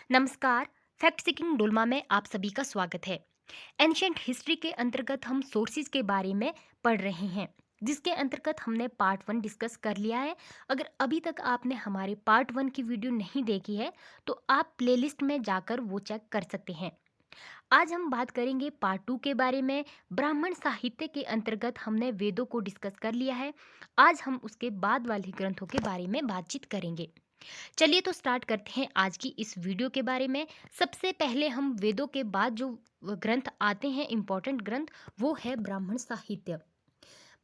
नमस्कार। Fact seeking Dolma में आप सभी का स्वागत है। एंशियंट हिस्ट्री के अंतर्गत हम सोर्सेज के बारे में पढ़ रहे हैं, जिसके अंतर्गत हमने पार्ट 1 डिस्कस कर लिया है। अगर अभी तक आपने हमारे पार्ट 1 की वीडियो नहीं देखी है तो आप प्लेलिस्ट में जाकर वो चेक कर सकते हैं। आज हम बात करेंगे पार्ट 2 के बारे में। ब्राह्मण साहित्य के अंतर्गत हमने वेदों को डिस्कस कर लिया है। आज हम उसके बाद वाले ग्रंथों के बारे में बातचीत करेंगे। चलिए तो स्टार्ट करते हैं आज की इस वीडियो के बारे में। सबसे पहले हम वेदों के बाद जो ग्रंथ आते हैं, इंपॉर्टेंट ग्रंथ, वो है ब्राह्मण साहित्य।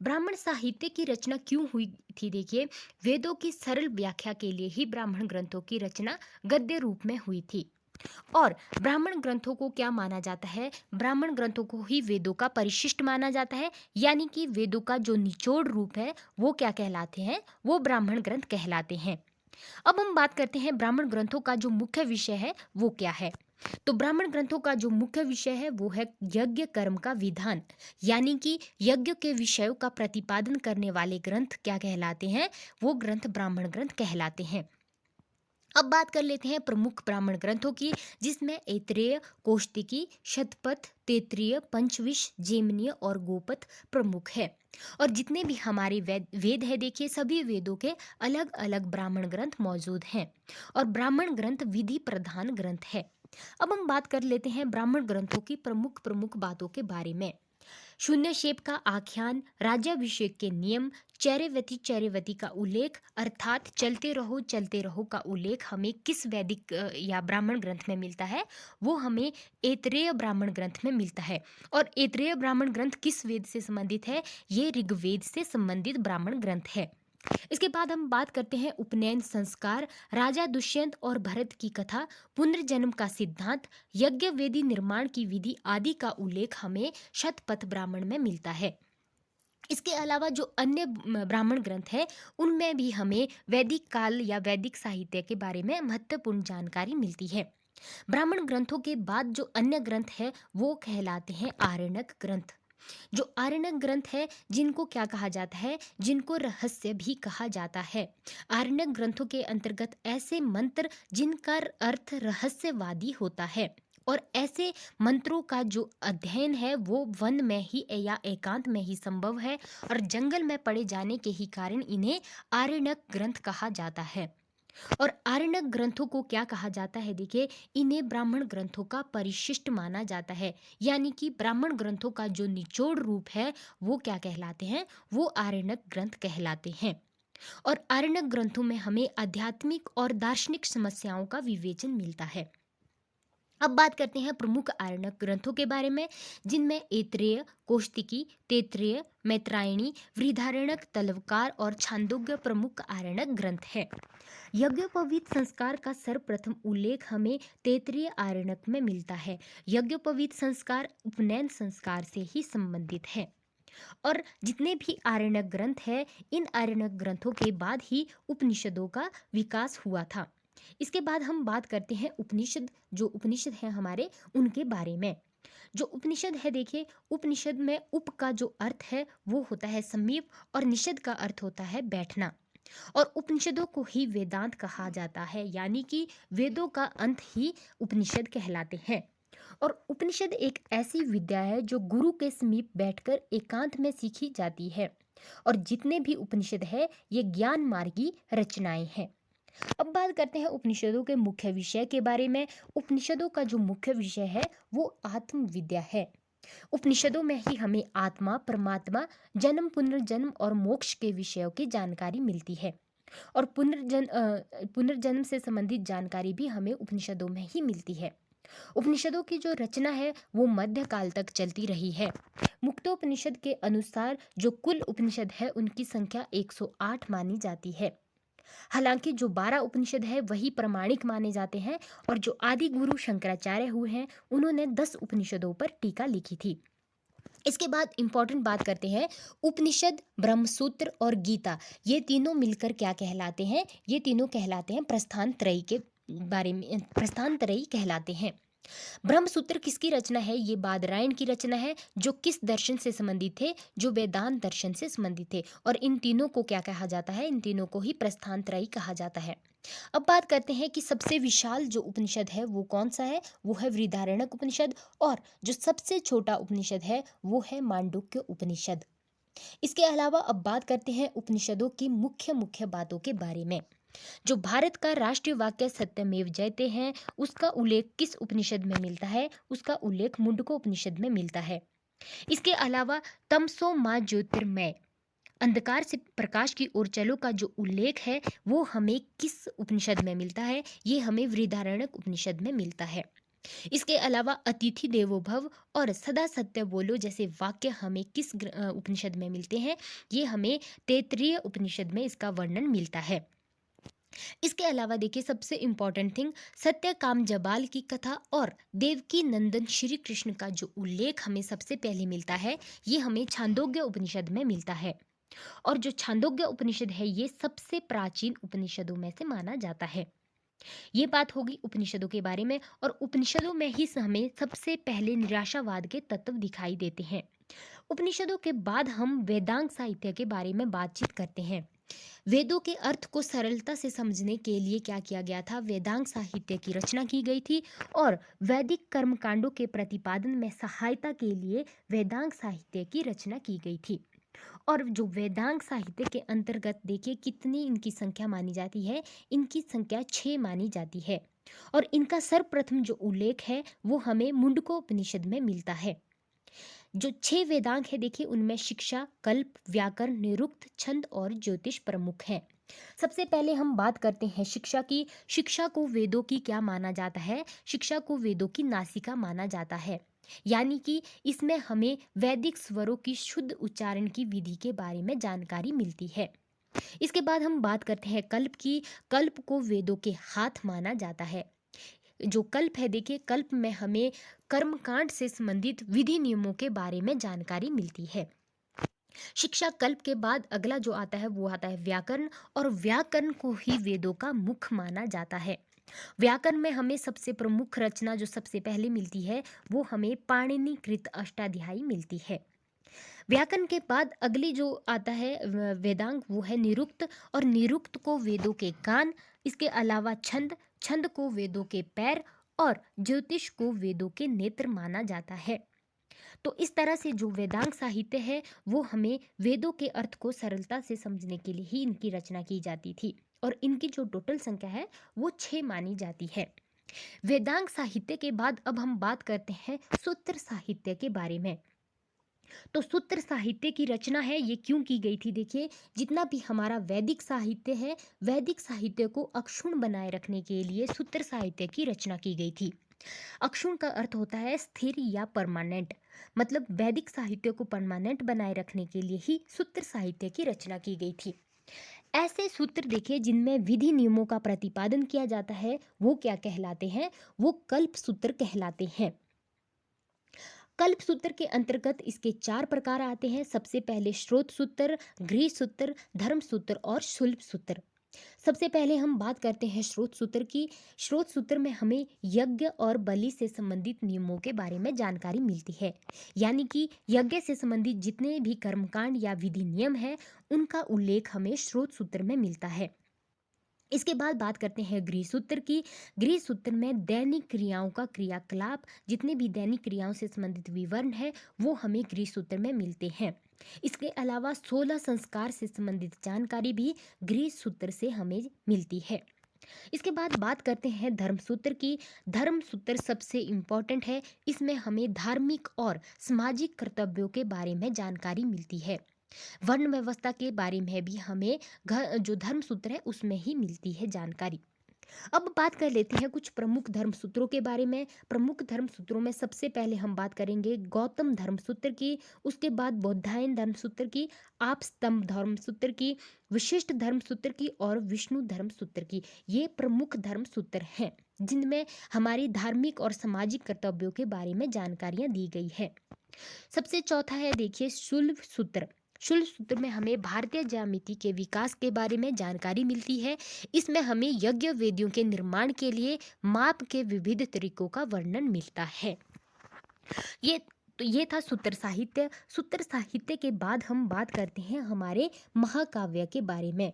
ब्राह्मण साहित्य की रचना क्यों हुई थी? देखिए, वेदों की सरल व्याख्या के लिए ही ब्राह्मण ग्रंथों की रचना गद्य रूप में हुई थी। और ब्राह्मण ग्रंथों को क्या माना जाता है? ब्राह्मण ग्रंथों को ही वेदों का परिशिष्ट माना जाता है, यानी कि वेदों का जो निचोड़ रूप है वो क्या कहलाते हैं? वो ब्राह्मण ग्रंथ कहलाते हैं। अब हम बात करते हैं ब्राह्मण ग्रंथों का जो मुख्य विषय है वो क्या है। तो ब्राह्मण ग्रंथों का जो मुख्य विषय है वो है यज्ञ कर्म का विधान, यानी कि यज्ञ के विषयों का प्रतिपादन करने वाले ग्रंथ क्या कहलाते हैं? वो ग्रंथ ब्राह्मण ग्रंथ कहलाते हैं। अब बात कर लेते हैं प्रमुख ब्राह्मण ग्रंथों की, जिसमें ऐत्रेय, कौशिकी, शतपथ, तैत्तिरीय, पंचविश, जेमिनीय और गोपथ प्रमुख है। और जितने भी हमारे वेद है, देखिए सभी वेदों के अलग अलग ब्राह्मण ग्रंथ मौजूद हैं। और ब्राह्मण ग्रंथ विधि प्रधान ग्रंथ है। अब हम बात कर लेते हैं ब्राह्मण ग्रंथों की प्रमुख प्रमुख बातों के बारे में। शून्य शेप का आख्यान, राज्याभिषेक के नियम, चैर्यवती का उल्लेख अर्थात चलते रहो का उल्लेख हमें किस वैदिक या ब्राह्मण ग्रंथ में मिलता है? वो हमें ऐत्रेय ब्राह्मण ग्रंथ में मिलता है। और ऐत्रेय ब्राह्मण ग्रंथ किस वेद से संबंधित है? ये ऋग्वेद से संबंधित ब्राह्मण ग्रंथ है। इसके बाद हम बात करते हैं उपनयन संस्कार, राजा दुष्यंत और भरत की कथा, पुनर्जन्म का सिद्धांत, यज्ञ वेदी निर्माण की विधि आदि का उल्लेख हमें शतपथ ब्राह्मण में मिलता है। इसके अलावा जो अन्य ब्राह्मण ग्रंथ है, उनमें भी हमें वैदिक काल या वैदिक साहित्य के बारे में महत्वपूर्ण जानकारी मिलती है। ब्राह्मण ग्रंथों के बाद जो अन्य ग्रंथ है वो कहलाते हैं आरण्यक ग्रंथ। जो आरण्यक ग्रंथ है, जिनको क्या कहा जाता है? जिनको रहस्य भी कहा जाता है। आरण्यक ग्रंथों के अंतर्गत ऐसे मंत्र जिनका अर्थ रहस्यवादी होता है, और ऐसे मंत्रों का जो अध्ययन है वो वन में ही या एकांत में ही संभव है, और जंगल में पड़े जाने के ही कारण इन्हें आरण्यक ग्रंथ कहा जाता है। और आरण्यक ग्रंथों को क्या कहा जाता है? देखिए, इन्हें ब्राह्मण ग्रंथों का परिशिष्ट माना जाता है, यानी कि ब्राह्मण ग्रंथों का जो निचोड़ रूप है वो क्या कहलाते हैं? वो आरण्यक ग्रंथ कहलाते हैं। और आरण्यक ग्रंथों में हमें आध्यात्मिक और दार्शनिक समस्याओं का विवेचन मिलता है। अब बात करते हैं प्रमुख आरण्यक ग्रंथों के बारे में, जिनमें ऐत्रेय, कौशिकी, तैत्तिरीय, मैत्रायणी, बृहदारण्यक, तलवकार और छांदोग्य प्रमुख आरण्यक ग्रंथ है। यज्ञोपवीत संस्कार का सर्वप्रथम उल्लेख हमें तैत्तिरीय आरण्यक में मिलता है। यज्ञोपवीत संस्कार उपनयन संस्कार से ही संबंधित है। और जितने भी आरण्यक ग्रंथ है, इन आरण्यक ग्रंथों के बाद ही उपनिषदों का विकास हुआ था। इसके बाद हम बात करते हैं उपनिषद, जो उपनिषद हैं हमारे, उनके बारे में। जो उपनिषद है, देखिए, उपनिषद में उप का जो अर्थ है वो होता है समीप, और निषद का अर्थ होता है बैठना। और उपनिषदों को ही वेदांत कहा जाता है, यानी कि वेदों का अंत ही उपनिषद कहलाते हैं। और उपनिषद एक ऐसी विद्या है जो गुरु के समीप बैठकर एकांत में सीखी जाती है। और जितने भी उपनिषद है ये ज्ञान मार्गी रचनाएं हैं। अब बात करते हैं उपनिषदों के मुख्य विषय के बारे में। उपनिषदों का जो मुख्य विषय है वो आत्म विद्या है। उपनिषदों में ही हमें आत्मा, परमात्मा, जन्म, पुनर्जन्म और मोक्ष के विषयों की जानकारी मिलती है। और पुनर्जन्म से संबंधित जानकारी भी हमें उपनिषदों में ही मिलती है। उपनिषदों की जो रचना है वो मध्यकाल तक चलती रही है। मुक्तोपनिषद के अनुसार जो कुल उपनिषद है उनकी संख्या 108 मानी जाती है। हालांकि जो 12 उपनिषद है वही प्रमाणिक माने जाते हैं, और जो आदि गुरु शंकराचार्य हुए हैं उन्होंने 10 उपनिषदों पर टीका लिखी थी। इसके बाद इंपॉर्टेंट बात करते हैं, उपनिषद, ब्रह्मसूत्र और गीता, ये तीनों मिलकर क्या कहलाते हैं? ये तीनों कहलाते हैं प्रस्थान त्रयी के बारे में, प्रस्थान त्रयी कहलाते हैं। ब्रह्मसूत्र किसकी रचना है? ये बादरायण की रचना है, जो किस दर्शन से संबंधित थे? जो वेदांत दर्शन से संबंधित थे। और इन तीनों को क्या कहा जाता है? इन तीनों को ही प्रस्थानत्रयी कहा जाता है। अब बात करते हैं कि सबसे विशाल जो उपनिषद है वो कौन सा है? वो है बृहदारण्यक उपनिषद। और जो सबसे छोटा उपनिषद है वो है मांडुक्य उपनिषद। इसके अलावा अब बात करते हैं उपनिषदों की मुख्य मुख्य बातों के बारे में। जो भारत का राष्ट्रीय वाक्य सत्यमेव जयते हैं, उसका उल्लेख किस उपनिषद में मिलता है? उसका उल्लेख मुंडको उपनिषद में मिलता है। इसके अलावा तमसो मा ज्योतिर्मय, अंधकार से प्रकाश की ओर चलो का जो उल्लेख है वो हमें किस उपनिषद में मिलता है? ये हमें बृहदारण्यक उपनिषद में मिलता है। इसके अलावा अतिथि देवो भव और सदा सत्य बोलो जैसे वाक्य हमें किस उपनिषद में मिलते हैं? ये हमें तैत्तिरीय उपनिषद में इसका वर्णन मिलता है। इसके अलावा देखिए सबसे इम्पोर्टेंट थिंग, सत्य काम जबाल की कथा और देवकी नंदन श्री कृष्ण का जो उल्लेख हमें सबसे पहले मिलता है, ये हमें छांदोग्य उपनिषद में मिलता है। और जो छांदोग्य उपनिषद है ये सबसे प्राचीन उपनिषदों में से माना जाता है। ये बात होगी उपनिषदों के बारे में। और उपनिषदों में ही हमें सबसे पहले निराशावाद के तत्व दिखाई देते हैं। उपनिषदों के बाद हम वेदांग साहित्य के बारे में बातचीत करते हैं। वेदों के अर्थ को सरलता से समझने के लिए क्या किया गया था? वेदांग साहित्य की रचना की गई थी। और वैदिक कर्मकांडों के प्रतिपादन में सहायता के लिए वेदांग साहित्य की रचना की गई थी। और जो वेदांग साहित्य के अंतर्गत देखिए कितनी इनकी संख्या मानी जाती है? इनकी संख्या 6 मानी जाती है। और इनका सर्वप्रथम जो उल्लेख है वो हमें मुंडको उपनिषद में मिलता है। जो 6 वेदांग है देखिए उनमें शिक्षा, कल्प, व्याकरण, निरुक्त, छंद और ज्योतिष प्रमुख हैं। सबसे पहले हम बात करते हैं शिक्षा की। शिक्षा को वेदों की क्या माना जाता है? शिक्षा को वेदों की नासिका माना जाता है। यानी कि इसमें हमें वैदिक स्वरों की शुद्ध उच्चारण की विधि के बारे में जानकारी मिलती है। इसके बाद हम बात करते हैं कल्प की। कल्प को वेदों के हाथ माना जाता है। जो कल्प है देखिए, कल्प में हमें कर्मकांड से संबंधित विधि नियमों के बारे में जानकारी मिलती है। शिक्षा कल्प के बाद अगला जो आता है वो आता है व्याकरण। और व्याकरण को ही वेदों का मुख माना जाता है। व्याकरण में हमें सबसे प्रमुख रचना जो सबसे पहले मिलती है वो हमें पाणिनि कृत अष्टाध्यायी मिलती है। व्याकरण के बाद अगली जो आता है वेदांग वो है निरुक्त। और निरुक्त को वेदों के कान, इसके अलावा छंद, छंद को वेदों के पैर और ज्योतिष को वेदों के नेत्र माना जाता है। तो इस तरह से जो वेदांग साहित्य है वो हमें वेदों के अर्थ को सरलता से समझने के लिए ही इनकी रचना की जाती थी। और इनकी जो टोटल संख्या है वो 6 मानी जाती है। वेदांग साहित्य के बाद अब हम बात करते हैं सूत्र साहित्य के बारे में। तो सूत्र साहित्य की रचना है ये क्यों की गई थी? देखिए, जितना भी हमारा वैदिक साहित्य है, वैदिक साहित्य को अक्षुण्ण बनाए रखने के लिए सूत्र साहित्य की रचना की गई थी। अक्षुण्ण का अर्थ होता है स्थिर या परमानेंट। मतलब वैदिक साहित्य को परमानेंट बनाए रखने के लिए ही सूत्र साहित्य की रचना की गई थी। ऐसे सूत्र देखिए जिनमें विधि नियमों का प्रतिपादन किया जाता है वो क्या कहलाते हैं? वो कल्प सूत्र कहलाते हैं। कल्प सूत्र के अंतर्गत इसके 4 प्रकार आते हैं। सबसे पहले स्रोत सूत्र, गृह सूत्र, धर्म सूत्र और शुल्ब सूत्र। सबसे पहले हम बात करते हैं स्रोत सूत्र की। स्रोत सूत्र में हमें यज्ञ और बलि से संबंधित नियमों के बारे में जानकारी मिलती है। यानी कि यज्ञ से संबंधित जितने भी कर्मकांड या विधि नियम है उनका उल्लेख हमें स्रोत सूत्र में मिलता है। इसके बाद बात करते हैं गृह सूत्र की। गृह सूत्र में दैनिक क्रियाओं का क्रियाकलाप, जितने भी दैनिक क्रियाओं से संबंधित विवरण है वो हमें गृह सूत्र में मिलते हैं। इसके अलावा 16 संस्कार से संबंधित जानकारी भी गृह सूत्र से हमें मिलती है। इसके बाद बात करते हैं धर्म सूत्र की। धर्म सूत्र सबसे इम्पोर्टेंट है। इसमें हमें धार्मिक और सामाजिक कर्तव्यों के बारे में जानकारी मिलती है। वर्ण व्यवस्था के बारे में भी हमें जो धर्म सूत्र है उसमें ही मिलती है जानकारी। अब बात कर लेते हैं कुछ प्रमुख धर्म सूत्रों के बारे में। प्रमुख धर्म सूत्रों में सबसे पहले हम बात करेंगे गौतम धर्म सूत्र की, उसके बाद बौद्धायन धर्म सूत्र की, आप स्तंभ धर्म सूत्र की, विशिष्ट धर्म सूत्र की और विष्णु धर्म सूत्र की। ये प्रमुख धर्म सूत्र हैं जिनमें हमारी धार्मिक और सामाजिक कर्तव्यों के बारे में जानकारियां दी गई है। सबसे चौथा है देखिए शुल्ब सूत्र। शूल सूत्र में हमें भारतीय ज्यामिति के विकास के बारे में जानकारी मिलती है। इसमें हमें यज्ञ वेदियों के निर्माण के लिए माप के विविध तरीकों का वर्णन मिलता है। ये ये था सूत्र साहित्य। सूत्र साहित्य के बाद हम बात करते हैं हमारे महाकाव्य के बारे में।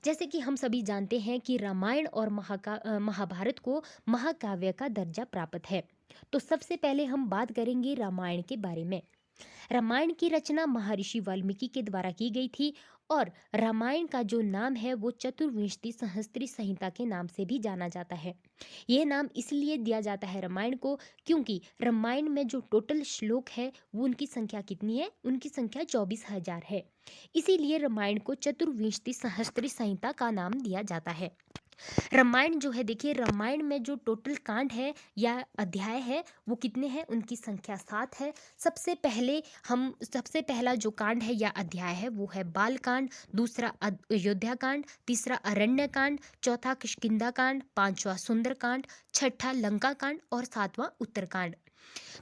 जैसे कि हम सभी जानते हैं कि रामायण और महाभारत को महाकाव्य का दर्जा प्राप्त है। तो सबसे पहले हम बात करेंगे रामायण के बारे में। रामायण की रचना महर्षि वाल्मीकि के द्वारा की गई थी और रामायण का जो नाम है वो चतुर्विंशति सहस्त्री संहिता के नाम से भी जाना जाता है। यह नाम इसलिए दिया जाता है रामायण को क्योंकि रामायण में जो टोटल श्लोक है वो उनकी संख्या कितनी है, उनकी संख्या 24,000 है। इसीलिए रामायण को चतुर्विंशति सहस्त्री संहिता का नाम दिया जाता है। रामायण जो है, देखिए रामायण में जो टोटल कांड है या अध्याय है वो कितने हैं, उनकी संख्या 7 है। सबसे पहला जो कांड है या अध्याय है वो है बाल कांड, दूसरा अयोध्या कांड, तीसरा अरण्य कांड, चौथा किष्किंधा कांड, पांचवा सुंदर कांड, छठा लंका कांड और सातवां उत्तरकांड।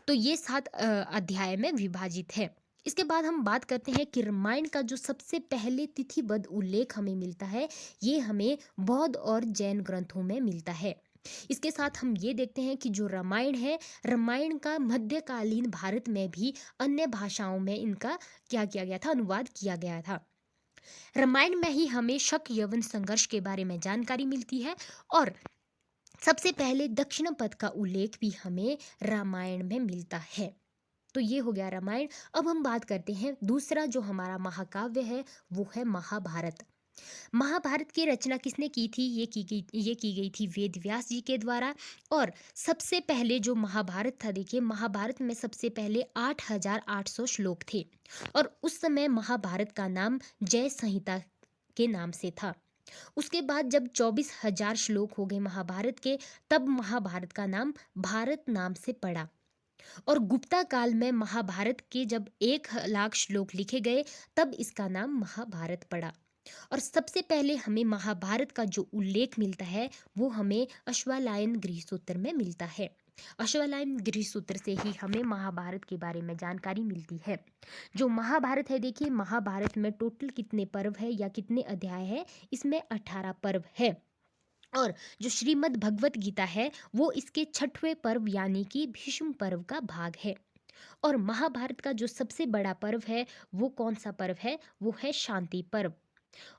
तो ये 7 अध्याय में विभाजित है। इसके बाद हम बात करते हैं कि रामायण का जो सबसे पहले तिथिबद्ध उल्लेख हमें मिलता है ये हमें बौद्ध और जैन ग्रंथों में मिलता है। इसके साथ हम ये देखते हैं कि जो रामायण है, रामायण का मध्यकालीन भारत में भी अन्य भाषाओं में इनका क्या किया गया था, अनुवाद किया गया था। रामायण में ही हमें शक यवन संघर्ष के बारे में जानकारी मिलती है और सबसे पहले दक्षिण पथ का उल्लेख भी हमें रामायण में मिलता है। तो ये हो गया रामायण। अब हम बात करते हैं दूसरा जो हमारा महाकाव्य है वो है महाभारत। महाभारत की रचना किसने की थी? ये की गई थी वेद व्यास जी के द्वारा। और सबसे पहले जो महाभारत था, देखिए महाभारत में सबसे पहले 8,800 श्लोक थे और उस समय महाभारत का नाम जय संहिता के नाम से था। उसके बाद जब 24,000 श्लोक हो गए महाभारत के, तब महाभारत का नाम भारत नाम से पड़ा। और गुप्ता काल में महाभारत के जब 1,00,000 श्लोक लिखे गए तब इसका नाम महाभारत पड़ा। और सबसे पहले हमें महाभारत का जो उल्लेख मिलता है वो हमें अश्वालायन गृहसूत्र में मिलता है। अश्वालायन गृहसूत्र से ही हमें महाभारत के बारे में जानकारी मिलती है। जो महाभारत है, देखिए महाभारत में टोटल कितने पर्व है या कितने अध्याय है? इसमें 18 पर्व है। और जो श्रीमद् भगवत गीता है वो इसके 6वें पर्व यानी कि भीष्म पर्व का भाग है। और महाभारत का जो सबसे बड़ा पर्व है वो कौन सा पर्व है? वो है शांति पर्व।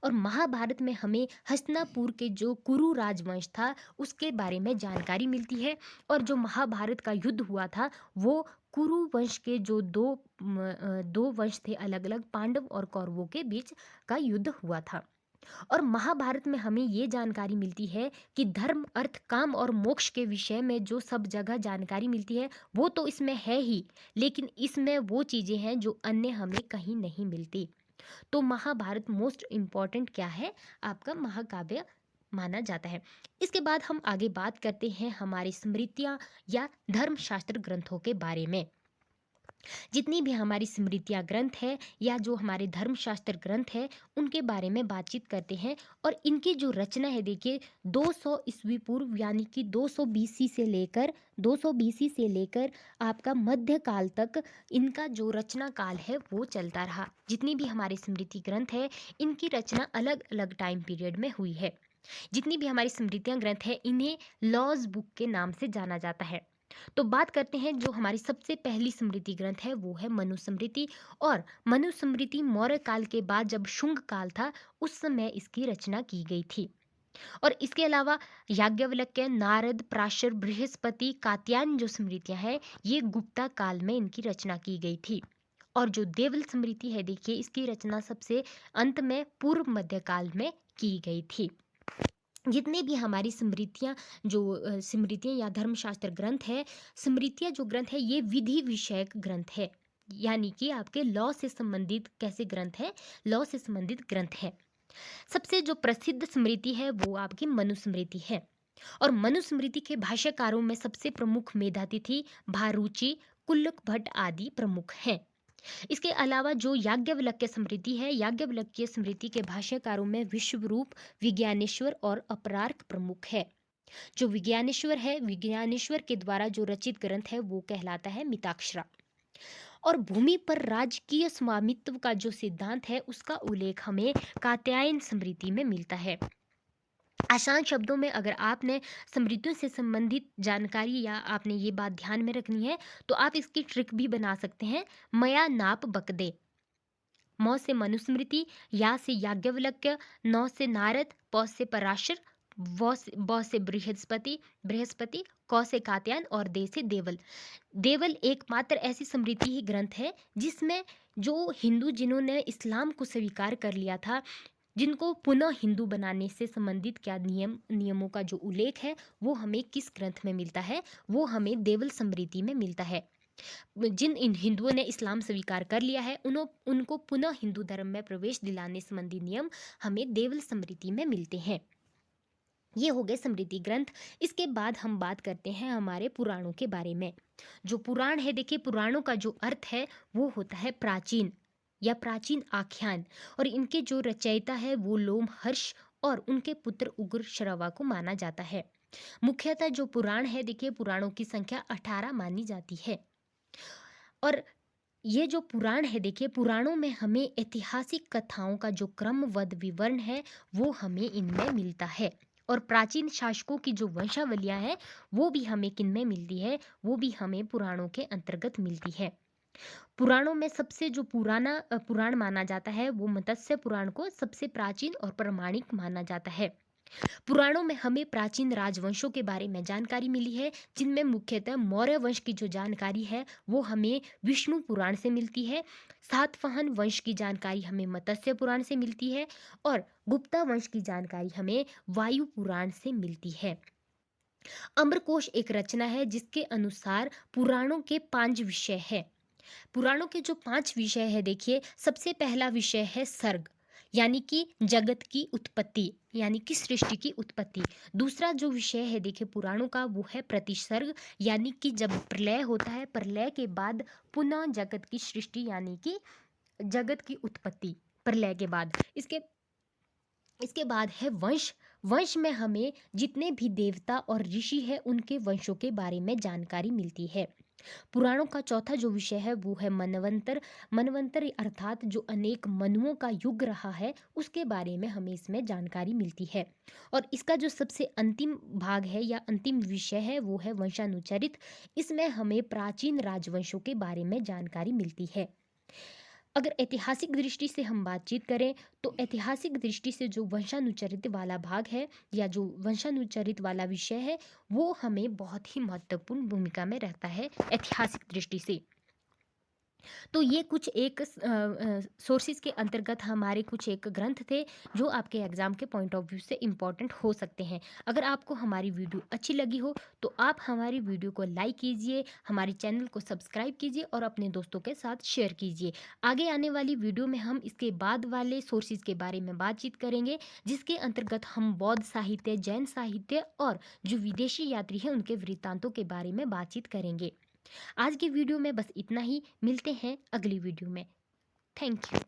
और महाभारत में हमें हस्तिनापुर के जो कुरु राजवंश था उसके बारे में जानकारी मिलती है। और जो महाभारत का युद्ध हुआ था वो कुरु वंश के जो दो वंश थे अलग अलग, पांडव और कौरवों के बीच का युद्ध हुआ था। और महाभारत में हमें ये जानकारी मिलती है कि धर्म, अर्थ, काम और मोक्ष के विषय में जो सब जगह जानकारी मिलती है वो तो इसमें है ही, लेकिन इसमें वो चीज़ें हैं जो अन्य हमें कहीं नहीं मिलती। तो महाभारत मोस्ट इम्पॉर्टेंट क्या है? आपका महाकाव्य माना जाता है। इसके बाद हम आगे बात करते हैं हमारी स्मृतियाँ या धर्मशास्त्र ग्रंथों के बारे में। जितनी भी हमारी स्मृतियाँ ग्रंथ है या जो हमारे धर्मशास्त्र ग्रंथ है उनके बारे में बातचीत करते हैं। और इनकी जो रचना है, देखिए 200 ईस्वी पूर्व यानी कि 200 बीसी से लेकर आपका मध्यकाल तक इनका जो रचना काल है वो चलता रहा। जितनी भी हमारी स्मृति ग्रंथ है इनकी रचना अलग अलग टाइम पीरियड में हुई है। जितनी भी हमारी स्मृतियाँ ग्रंथ है इन्हें लॉज बुक के नाम से जाना जाता है। तो बात करते हैं जो हमारी सबसे पहली स्मृति ग्रंथ है वो है मनुस्मृति। और मनुस्मृति मौर्य काल के बाद जब शुंग काल था उस समय इसकी रचना की गई थी। और इसके अलावा याज्ञवल्क्य, नारद, प्राशर, बृहस्पति, कात्यायन जो स्मृतियां हैं ये गुप्ता काल में इनकी रचना की गई थी। और जो देवल स्मृति है, देखिए इसकी रचना सबसे अंत में पूर्व मध्यकाल में की गई थी। जितने भी हमारी स्मृतियाँ या धर्मशास्त्र ग्रंथ है, स्मृतियाँ जो ग्रंथ है ये विधि विषयक ग्रंथ है, यानी कि आपके लॉ से संबंधित कैसे ग्रंथ है? लॉ से संबंधित ग्रंथ है। सबसे जो प्रसिद्ध स्मृति है वो आपकी मनुस्मृति है। और मनुस्मृति के भाष्यकारों में सबसे प्रमुख मेधातिथि भारूची, कुल्लक भट्ट आदि प्रमुख हैं। इसके अलावा जो याज्ञवल्क्य स्मृति है, याज्ञवल्क्य स्मृति के भाष्यकारों में विश्वरूप, विज्ञानेश्वर और अपरार्क प्रमुख है। जो विज्ञानेश्वर है, विज्ञानेश्वर के द्वारा जो रचित ग्रंथ है वो कहलाता है मिताक्षरा। और भूमि पर राजकीय स्वामित्व का जो सिद्धांत है उसका उल्लेख हमें कात्यायन स्मृति में मिलता है। आसान शब्दों में अगर आपने स्मृतियों से संबंधित जानकारी या आपने ये बात ध्यान में रखनी है तो आप इसकी ट्रिक भी बना सकते हैं। मया नाप बकदे, म से मनुस्मृति, या से याज्ञवल्क्य, न से नारद, प से पराशर, ब से बृहस्पति बृहस्पति, क से कात्यायन और दे से देवल। देवल एकमात्र ऐसी स्मृति ही ग्रंथ है जिसमें जो हिंदू जिन्होंने इस्लाम को स्वीकार कर लिया था, जिनको पुनः हिंदू बनाने से संबंधित क्या नियमों का जो उल्लेख है वो हमें किस ग्रंथ में मिलता है, वो हमें देवल स्मृति में मिलता है। जिन इन हिंदुओं ने इस्लाम स्वीकार कर लिया है उनको पुनः हिंदू धर्म में प्रवेश दिलाने संबंधी नियम हमें देवल स्मृति में मिलते हैं। ये हो गए स्मृति ग्रंथ। इसके बाद हम बात करते हैं हमारे पुराणों के बारे में। जो पुराण है, देखिए पुराणों का जो अर्थ है वो होता है प्राचीन या प्राचीन आख्यान, और इनके जो रचयिता है वो लोमहर्ष और उनके पुत्र उग्र श्रवा को माना जाता है। मुख्यतः जो पुराण है, देखिए पुराणों की संख्या 18 मानी जाती है। और ये जो पुराण है, देखिए पुराणों में हमें ऐतिहासिक कथाओं का जो क्रमबद्ध विवरण है वो हमें इनमें मिलता है। और प्राचीन शासकों की जो वंशावलियां हैं वो भी हमें किनमें मिलती है, वो भी हमें पुराणों के अंतर्गत मिलती है। पुराणों में सबसे जो पुराना पुराण माना जाता है वो मत्स्य पुराण को सबसे प्राचीन और प्रामाणिक माना जाता है। पुराणों में हमें प्राचीन राजवंशों के बारे में जानकारी मिली है, जिनमें मुख्यतः मौर्य वंश की जो जानकारी है वो हमें विष्णु पुराण से मिलती है। सातवाहन वंश की जानकारी हमें मत्स्य पुराण से मिलती है और गुप्ता वंश की जानकारी हमें वायु पुराण से मिलती है। अम्रकोश एक रचना है जिसके अनुसार पुराणों के 5 विषय है। पुराणों के जो 5 विषय है, देखिए सबसे पहला विषय है सर्ग, यानी कि जगत की उत्पत्ति, यानी कि सृष्टि की उत्पत्ति। दूसरा जो विषय है देखिए पुराणों का वो है प्रतिसर्ग, यानी कि जब प्रलय होता है, प्रलय के बाद पुनः जगत की सृष्टि, यानी कि जगत की उत्पत्ति प्रलय के बाद। इसके इसके बाद है वंश। वंश में हमें जितने भी देवता और ऋषि है उनके वंशों के बारे में जानकारी मिलती है। पुराणों का चौथा जो विषय है वो है मनवंतर। मनवंतर अर्थात जो अनेक मनुओं का युग रहा है उसके बारे में हमें इसमें जानकारी मिलती है। और इसका जो सबसे अंतिम भाग है या अंतिम विषय है वो है वंशानुचरित। इसमें हमें प्राचीन राजवंशों के बारे में जानकारी मिलती है। अगर ऐतिहासिक दृष्टि से हम बातचीत करें तो ऐतिहासिक दृष्टि से जो वंशानुचरित वाला भाग है या जो वंशानुचरित वाला विषय है वो हमें बहुत ही महत्वपूर्ण भूमिका में रहता है ऐतिहासिक दृष्टि से। तो ये कुछ एक सोर्सेज के अंतर्गत हमारे कुछ एक ग्रंथ थे जो आपके एग्जाम के पॉइंट ऑफ व्यू से इम्पोर्टेंट हो सकते हैं। अगर आपको हमारी वीडियो अच्छी लगी हो तो आप हमारी वीडियो को लाइक कीजिए, हमारे चैनल को सब्सक्राइब कीजिए और अपने दोस्तों के साथ शेयर कीजिए। आगे आने वाली वीडियो में हम इसके बाद वाले सोर्सेज के बारे में बातचीत करेंगे, जिसके अंतर्गत हम बौद्ध साहित्य, जैन साहित्य और जो विदेशी यात्री हैं उनके वृत्तांतों के बारे में बातचीत करेंगे। आज की वीडियो में बस इतना ही। मिलते हैं अगली वीडियो में। Thank you.